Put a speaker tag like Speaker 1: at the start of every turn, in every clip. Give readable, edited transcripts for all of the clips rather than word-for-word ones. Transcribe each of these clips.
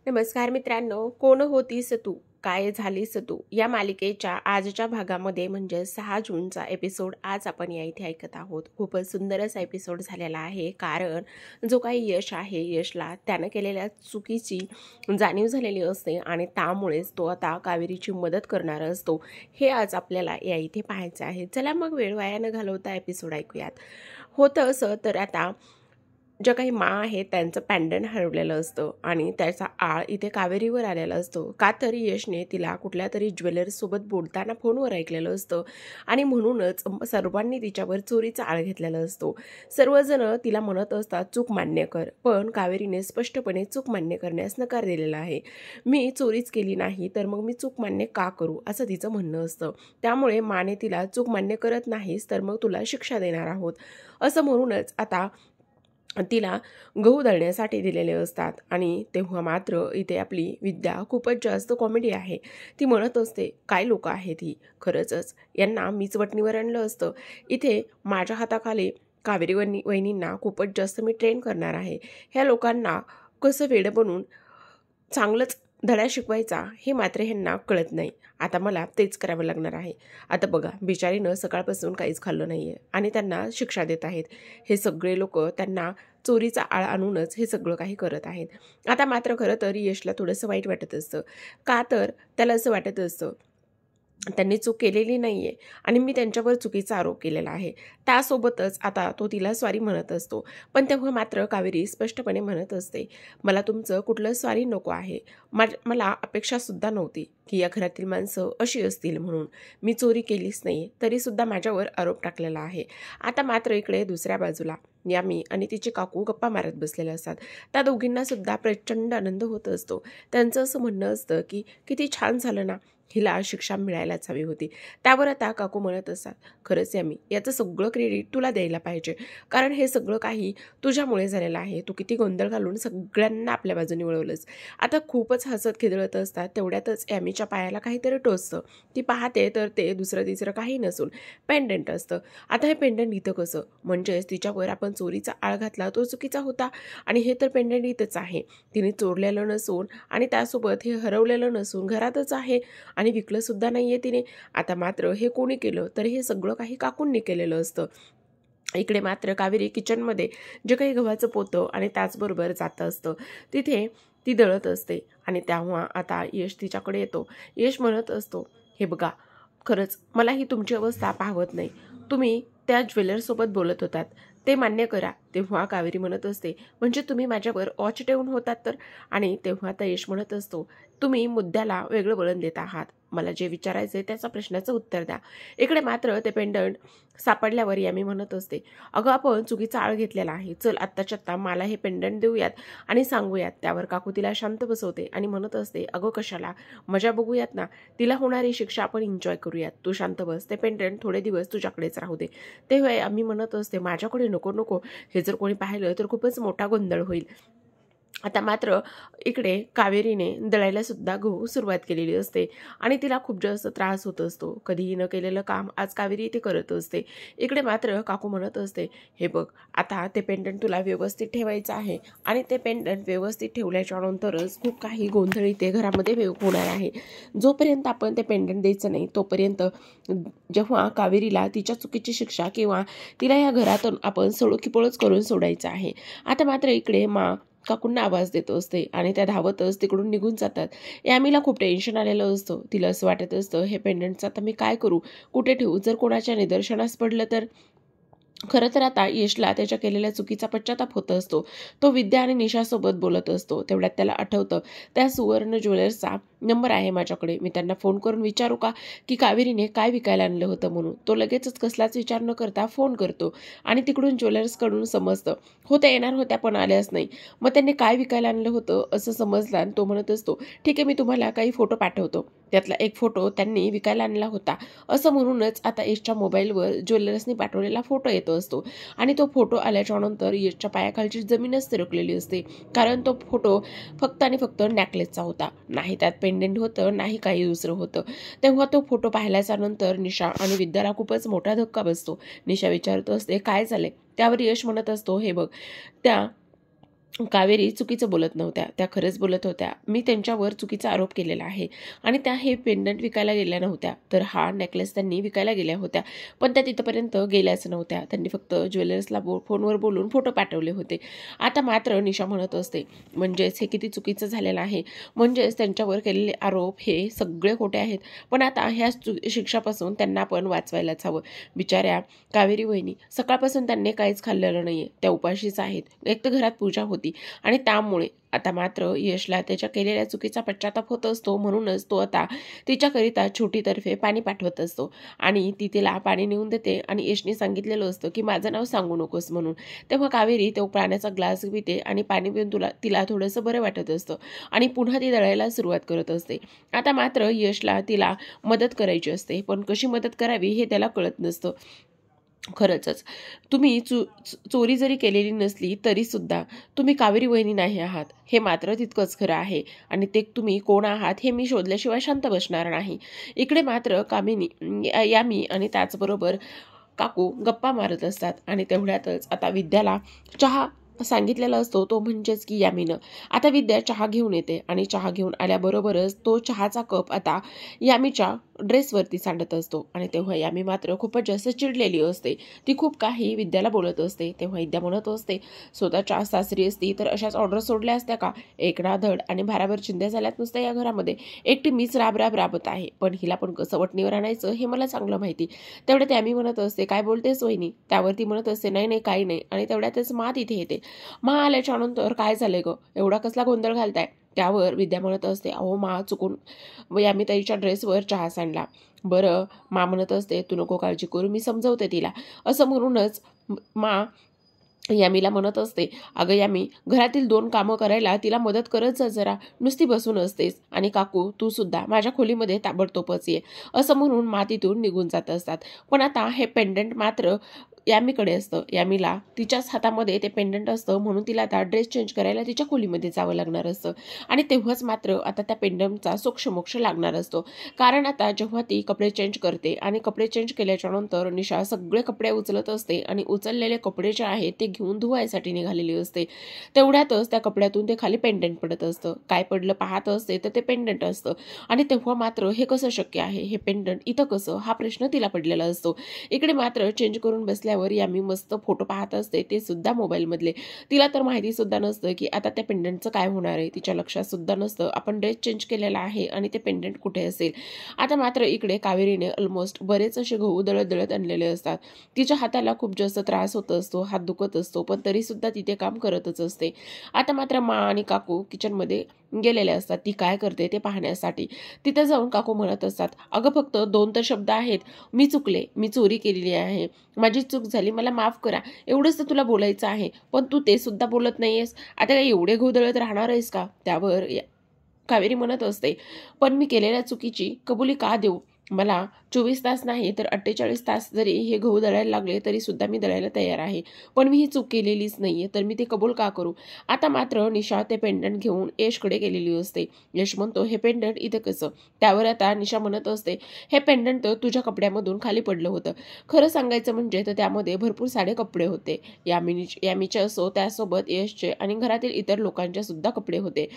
Speaker 1: नमस्कार मित्रांनो, कोण होतीस तू काय झालीस तू या मालिकेच्या आजच्या भागामध्ये म्हणजे 6 जूनचा एपिसोड आज आपण या इथे ऐकत आहोत. खूपच सुंदर असा एपिसोड झालेला आहे. कारण जो काही यश आहे, यशला त्यानं केलेल्या चुकीची जाणीव झालेली असते आणि त्यामुळेच तो आता कावेरीची मदत करणार असतो. हे आज आपल्याला या इथे पाहायचं आहे. चला मग वेळ वाया न घालवता एपिसोड ऐकूयात. होतं असं तर आता ज्या काही मा आहेत त्यांचं पॅन्डंट हरवलेलं असतं आणि त्याचा आळ इथे कावेरीवर आलेला असतो. का तर यशने तिला कुठल्या तरी ज्वेलर्ससोबत बोलताना फोनवर ऐकलेलं असतं आणि म्हणूनच सर्वांनी तिच्यावर चोरीचा आळ घेतलेला असतो. सर्वजण तिला म्हणत असतात चूक मान्य कर, पण कावेरीने स्पष्टपणे चूक मान्य करण्यास नकार दिलेला आहे. मी चोरीच केली नाही तर मग मी चूक मान्य का करू असं तिचं म्हणणं असतं. त्यामुळे माने तिला चूक मान्य करत नाहीस तर मग तुला शिक्षा देणार आहोत असं म्हणूनच आता तिला गहू दळण्यासाठी दिलेले असतात. आणि तेव्हा मात्र इथे आपली विद्या खूपच जास्त कॉमेडी आहे. ती म्हणत असते काय लोक आहेत ही, खरंच यांना मीच वटणीवर आणलं असतं. इथे माझ्या हाताखाली कावेरी वहिनींना खूपच जास्त मी ट्रेन करणार आहे. ह्या लोकांना कसं वेडं बनून चांगलंच धडा शिकवायचा हे मात्र ह्यांना कळत नाही. आता मला तेच करावं लागणार आहे. आता बघा, बिचारीनं सकाळपासून काहीच खाल्लं नाही आहे आणि त्यांना शिक्षा देत आहेत. हे सगळे लोक त्यांना चोरीचा आळ आणूनच हे सगळं काही करत आहेत. आता मात्र खरं तर यशला थोडंसं वाईट वाटत असतं. का तर त्याला असं वाटत असतं त्यांनी चूक केलेली नाही आहे आणि मी त्यांच्यावर चुकीचा आरोप केलेला आहे. त्यासोबतच आता तो तिला सॉरी म्हणत असतो. पण तेव्हा मात्र कावेरी स्पष्टपणे म्हणत असते मला तुमचं कुठलं सॉरी नको आहे. मला अपेक्षासुद्धा नव्हती की या घरातील माणसं अशी असतील म्हणून. मी चोरी केलीच नाही तरीसुद्धा माझ्यावर आरोप टाकलेला आहे. आता मात्र इकडे दुसऱ्या बाजूला यामी आणि तिचे काकू गप्पा मारत बसलेले असतात. त्या दोघींना सुद्धा प्रचंड आनंद होत असतो. त्यांचं असं म्हणणं असतं की किती छान झालं ना, हिला शिक्षा मिळायलाच हवी होती. त्यावर आता काकू म्हणत असतात खरंच यामी, याचं सगळं क्रेडिट तुला द्यायला पाहिजे, कारण हे सगळं काही तुझ्यामुळे झालेलं आहे. तू किती गोंधळ घालून सगळ्यांना आपल्या बाजूने वळवलंस. आता खूपच हसत खिदळत असतात. तेवढ्यातच यामीच्या पायाला काहीतरी टोचतं. ती पाहते तर ते दुसरं तिसरं काही नसून पेंडंट असतं. आता हे पेंडंट इथं कसं, म्हणजेच तिच्यावर आपण चोरीचा आळ घातला तो चुकीचा होता आणि हे तर पेंडंट इथंच आहे. तिने चोरलेलं नसून आणि त्यासोबत हे हरवलेलं नसून घरातच आहे आणि विकलं सुद्धा नाहीये तिने. आता मात्र हे कोणी केलं तर हे सगळं काही काकूंनी केलेलं असतं. इकडे मात्र कावेरी किचनमध्ये जे काही गव्हाचं पोतं आणि त्याचबरोबर जातं असतं तिथे ती दळत असते आणि तेव्हा आता यश तिच्याकडे येतो. यश म्हणत असतो हे बघा, खरंच मला ही तुमची अवस्था पाहवत नाही. तुम्ही त्या ज्वेलरसोबत बोलत होतात ते मान्य करा. तेव्हा कावेरी म्हणत असते म्हणजे तुम्ही माझ्यावर वॉच ठेवून होतात तर. आणि तेव्हा आता यश म्हणत असतो तुम्ही मुद्द्याला वेगळं वळण देत आहात. मला जे विचारायचं आहे त्याचा प्रश्नाचं उत्तर द्या. इकडे मात्र ते पेंडंट सापडल्यावर यामी म्हणत असते अगं आपण चुकीचा आळ घेतलेला आहे, चल आत्ताच्या आत्ता मला हे पेंडंट देऊयात आणि सांगूयात. त्यावर काकू तिला शांत बसवते आणि म्हणत असते अगं कशाला, मजा बघूयात ना, तिला होणारी शिक्षा आपण एन्जॉय करूयात. तू शांत बस, ते पेंडंट थोडे दिवस तुझ्याकडेच राहू दे. तेव्हा आम्ही म्हणत असते माझ्याकडे नको नको, हे जर कोणी पाहिलं तर खूपच मोठा गोंधळ होईल. आता मात्र इकडे कावेरीने दळायला सुद्धा सुरुवात केलेली असते आणि तिला खूप जास्त त्रास होत असतो. कधीही न केलेलं काम आज कावेरी इथे करत असते. इकडे मात्र काकू म्हणत असते हे बघ, आता ते पेंडंट तुला व्यवस्थित ठेवायचं आहे आणि ते पेंडंट व्यवस्थित ठेवल्याच्या नंतरच खूप काही गोंधळ इथे घरामध्ये होणार आहे. जोपर्यंत आपण ते पेंडंट द्यायचं नाही तोपर्यंत जेव्हा कावेरीला तिच्या चुकीची शिक्षा किंवा तिला या घरातून आपण सोडो की पळच करून सोडायचं आहे. आता मात्र इकडे काकूंना आवाज देत असते आणि त्या धावतच तिकडून निघून जातात. यामीला खूप टेन्शन आलेलं असतं. तिला असं वाटत असतं हे पेंडंटचं आता मी काय करू, कुठे ठेवू, जर कोणाच्या निदर्शनास पडलं तर. खरं तर आता यशला त्याच्या केलेल्या चुकीचा पश्चाताप होत असतो. तो विद्या आणि निशासोबत बोलत असतो. तेवढ्यात त्याला आठवतं त्या सुवर्ण ज्वेलर्सचा नंबर आहे माझ्याकडे, मी त्यांना फोन करून विचारू का की कावेरीने काय विकायला आणलं होतं म्हणून. तो लगेचच कसलाच विचार न करता फोन करतो आणि तिकडून ज्वेलर्सकडून समजतं होत्या येणार होत्या पण आल्याच नाही. मग त्यांनी काय विकायला आणलं होतं असं समजलं आणि तो म्हणत असतो ठीक आहे, मी तुम्हाला काही फोटो पाठवतो. त्यातला एक फोटो त्यांनी विकायला आणला होता असं म्हणूनच आता यशच्या मोबाईलवर ज्वेलर्सनी पाठवलेला फोटो येतो असतो आणि तो फोटो आल्याच्या नंतर यशच्या पायाखालची जमीनच सरकलेली असते. कारण तो फोटो फक्त आणि फक्त नॅकलेसचा होता, नाही त्यात पेंडेंट होतं नाही काही दुसरं होतं. तेव्हा तो फोटो पाहिल्याच्या नंतर निशा आणि विद्याला खूपच मोठा धक्का बसतो. निशा विचारत असते काय झाले. त्यावर यश म्हणत असतो हे बघ, त्या कावेरी चुकीचं बोलत नव्हत्या, त्या खरंच बोलत होत्या. मी त्यांच्यावर चुकीचा आरोप केलेला आहे आणि त्या हे पेंडंट विकायला गेल्या नव्हत्या, तर हा नेकलेस त्यांनी विकायला गेल्या होत्या. पण त्या तिथपर्यंत गेल्याच नव्हत्या. त्यांनी फक्त ज्वेलर्सला फोनवर बोलून फोटो पाठवले होते. आता मात्र निशा म्हणत असते, म्हणजेच हे किती चुकीचं झालेलं आहे. म्हणजेच त्यांच्यावर केलेले आरोप हे सगळे खोटे आहेत. पण आता ह्या शिक्षापासून त्यांना पण वाचवायलाच हवं. बिचाऱ्या कावेरी वहिनी, सकाळपासून त्यांनी काहीच खाल्लेलं नाहीये, त्या उपाशीच आहेत. एक तर घरात पूजा होती आणि त्यामुळे आता मात्र यशला त्याच्या केलेल्या चुकीचा पश्चाताप होत असतो. म्हणूनच तो आता तिच्याकरिता छोटीतर्फे पाणी पाठवत असतो आणि ती तिला पाणी नेऊन देते आणि यशने सांगितलेलं असतं की माझं नाव सांगू नकोस म्हणून. तेव्हा कावेरी तो पाण्याचा ग्लास पिते आणि पाणी पिऊन तिला थोडंसं बरं वाटत असतं आणि पुन्हा ती दळायला सुरुवात करत असते. आता मात्र यशला तिला मदत करायची असते, पण कशी मदत करावी हे त्याला कळत नसतं. खरंच तुम्ही चोरी जरी केलेली नसली तरी सुद्धा तुम्ही कावेरी वहिनी नाही आहात, हे मात्र तितकंच खरं आहे. आणि ते तुम्ही कोण आहात हे मी शोधल्याशिवाय शांत बसणार नाही. इकडे मात्र कामिनी, यामी आणि त्याचबरोबर काकू गप्पा मारत असतात आणि तेवढ्यातच आता विद्याला चहा सांगितलेला असतो, तो म्हणजेच की यामीनं. आता विद्या चहा घेऊन येते आणि चहा घेऊन आल्याबरोबरच तो चहाचा कप आता यामीच्या ड्रेसवरती सांडत असतो आणि तेव्हा यामी मात्र खूपच जास्त चिडलेली असते. ती खूप काही विद्याला बोलत असते. तेव्हा विद्या म्हणत असते, स्वतःच्या सासरी असती तर अशाच ऑर्डर सोडल्या असत्या का? एक ना धड आणि भाराभर चिंध्या झाल्यात नुसत्या या घरामध्ये. एकटी मीच राबत आहे, पण हिला पण कसं वटणीवर आणायचं हे मला चांगलं माहिती. तेवढ्यात यामी म्हणत असते, काय बोलतेस वहिनी? त्यावरती म्हणत असते, नाही नाही काही नाही. आणि तेवढ्यातच मा तिथे येते. मा आल्याच्या नंतर काय झालंय ग, एवढा कसला गोंधळ घालताय? त्यावर विद्या म्हणत असते, अहो मा चुकून यामी ताईच्या ड्रेसवर चहा सांडला. बरं, मा म्हणत असते, तू नको काळजी करू, मी समजवते तिला. असं म्हणूनच मा यामीला म्हणत असते, अगं यामी, घरातील 2 कामं करायला तिला मदत करत जा जरा, नुसती बसून असतेस. आणि काकू तू सुद्धा माझ्या खोलीमध्ये ताबडतोबच ये. असं म्हणून मा तिथून निघून जात असतात. पण आता हे पेंडंट मात्र यामीकडे असतं. यामीला तिच्याच हातामध्ये ते पेंडंट असतं, म्हणून तिला आता ड्रेस चेंज करायला तिच्या खोलीमध्ये जावं लागणार असतं. आणि तेव्हाच मात्र आता त्या पेंडंटचा सोक्षमोक्ष लागणार असतो. कारण आता जेव्हा ती कपडे चेंज करते आणि कपडे चेंज केल्याच्या नंतर निशा सगळे कपडे उचलत असते आणि उचललेले कपडे जे आहेत ते घेऊन धुवायसाठी निघालेली असते. तेवढ्यातच त्या कपड्यातून ते खाली पेंडंट पडत असतं. काय पडलं पाहत असते तर ते पेंडंट असतं. आणि तेव्हा मात्र हे कसं शक्य आहे, हे पेंडंट इथं कसं, हा प्रश्न तिला पडलेला असतो. इकडे मात्र चेंज करून बसल्या यामी मस्त फोटो पाहत असते, ते सुद्धा मोबाईलमधले. तिला तर माहिती सुद्धा नसतं की आता त्या पेंडंटचं काय होणार आहे. तिच्या लक्षात सुद्धा नसतं आपण ड्रेस चेंज केलेला आहे आणि ते पेंडंट कुठे असेल. आता मात्र इकडे कावेरीने ऑलमोस्ट बरेच असे गहू दळत आणलेले असतात. तिच्या हाताला खूप जास्त त्रास होत असतो, हात दुखत असतो, पण तरी सुद्धा तिथे काम करतच असते. आता मात्र मा आणि काकू किचनमध्ये गेलेले असतात. ती काय करते ते पाहण्यासाठी. तिथे जाऊन काकू म्हणत असतात, अगं फक्त 2 तर शब्द आहेत, मी चुकले, मी चोरी केलेली आहे, माझी चूक झाली, मला माफ करा, एवढंच तर तुला बोलायचं आहे. पण तू ते सुद्धा बोलत नाहीयेस. आता काय एवढे घोदळत राहणार आहेस का? त्यावर कावेरी म्हणत असते, पण मी केलेल्या चुकीची कबुली का देऊ? मला 24 तास नाही तर 48 तास जरी हे गहू दळायला लागले तरी सुद्धा मी दळायला तयार आहे. पण मी ही चूक केलेलीच नाहीये, तर मी ते कबूल का करू? आता मात्र निशा ते पेंडंट घेऊन यशकडे गेलेली असते. यश म्हणतो, हे पेंडंट इथे कसं? त्यावर आता निशा म्हणत असते, हे पेंडंट तुझ्या कपड्यामधून खाली पडलं होतं. खरं सांगायचं म्हणजे तर त्यामध्ये भरपूर सारे कपडे होते. यामीचे असो, त्यासोबत यशचे आणि घरातील इतर लोकांचे सुद्धा कपडे होते.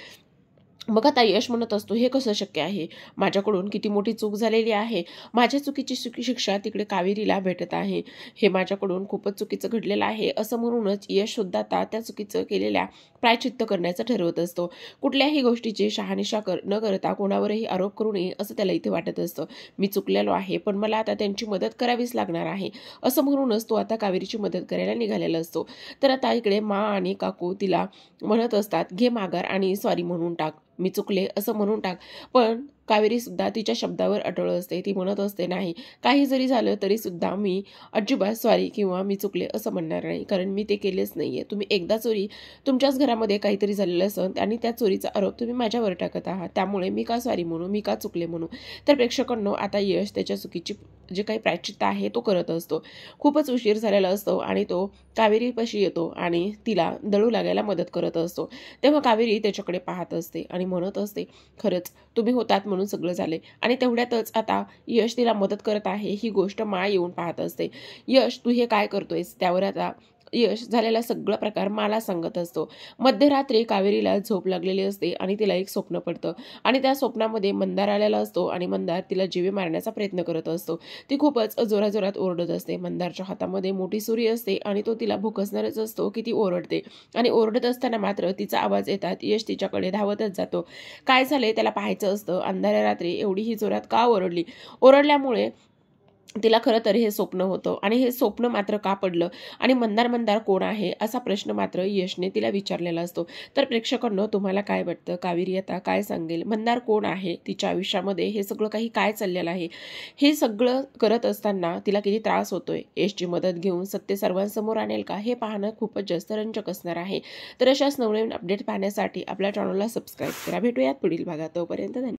Speaker 1: मग आता यश म्हणत असतो, हे कसं शक्य आहे? माझ्याकडून किती मोठी चूक झालेली आहे. माझ्या चुकीची शिक्षा तिकडे कावेरीला भेटत आहे. हे माझ्याकडून खूपच चुकीचं घडलेलं आहे. असं म्हणूनच यश सुद्धा त्या चुकीचं केलेल्या प्रायश्चित्त करण्याचं ठरवत असतो. कुठल्याही गोष्टीची शहानिशा न करता कोणावरही आरोप करू नये असं त्याला इथे वाटत असतं. मी चुकलेलो आहे, पण मला आता त्यांची मदत करावीच लागणार आहे. असं म्हणूनच तो आता कावेरीची मदत करायला निघालेला असतो. तर आता इकडे मा आणि काकू तिला म्हणत असतात, घे माघार आणि सॉरी म्हणून टाक, मी चुकले असं म्हणून टाक. पण कावेरी सुद्धा तिच्या शब्दावर अटळ असते. ती म्हणत असते, नाही, काही जरी झालं तरी सुद्धा मी अजिबात सॉरी किंवा मी चुकले असं म्हणणार नाही, कारण मी ते केलेच नाहीये. तुम्ही एकदा चोरी, तुमच्याच घरामध्ये काहीतरी झालेलं असं आणि त्या चोरीचा आरोप तुम्ही माझ्यावर टाकत आहात, त्यामुळे मी का सॉरी म्हणू, मी का चुकले म्हणू? तर प्रेक्षकांनो, आता यश त्याच्या चुकीची जे काही प्रायश्चित्त आहे तो करत असतो. खूपच उशीर झालेला असतो आणि तो कावेरीपाशी येतो आणि तिला दळू लागायला मदत करत असतो. तेव्हा कावेरी त्याच्याकडे पाहत असते आणि म्हणत असते, खरंच तुम्ही होतात म्हणून सगळं झाले. आणि तेवढ्यातच आता यश तिला मदत करत आहे ही गोष्ट मा येऊन पाहत असते. यश, तू हे काय करतोयस? त्यावर आता यश झालेला सगळा प्रकार मला सांगत असतो. मध्यरात्री कावेरीला झोप लागलेली असते आणि तिला एक स्वप्न पडतं आणि त्या स्वप्नामध्ये मंदार आलेला असतो आणि मंदार तिला जीवे मारण्याचा प्रयत्न करत असतो. ती खूपच जोराजोरात ओरडत असते. मंदारच्या हातामध्ये मोठी सुरी असते आणि तो तिला भुकसणारच असतो की ती ओरडते आणि ओरडत असताना मात्र तिचा आवाज येतात यश तिच्याकडे धावतच जातो. काय झाले त्याला पाहायचं असतं. अंधाऱ्या रात्री एवढी ही जोरात का ओरडली? ओरडल्यामुळे तिला खरं तर हे स्वप्न होतं आणि हे स्वप्न मात्र का पडलं आणि मंदार कोण आहे असा प्रश्न मात्र यशने तिला विचारलेला असतो. तर प्रेक्षकांनो, तुम्हाला काय वाटतं? कावेरी आता काय सांगेल? मंदार कोण आहे? तिच्या आयुष्यामध्ये हे सगळं काही काय चाललेलं आहे? हे सगळं करत असताना तिला किती त्रास होतोय? यशची मदत घेऊन सत्य सर्वांसमोर आणेल का? हे पाहणं खूपच जास्त रंजक असणार आहे. तर अशाच नवनवीन अपडेट पाहण्यासाठी आपल्या चॅनलला सबस्क्राईब करा. भेटूयात पुढील भागात. तोपर्यंत धन्यवाद.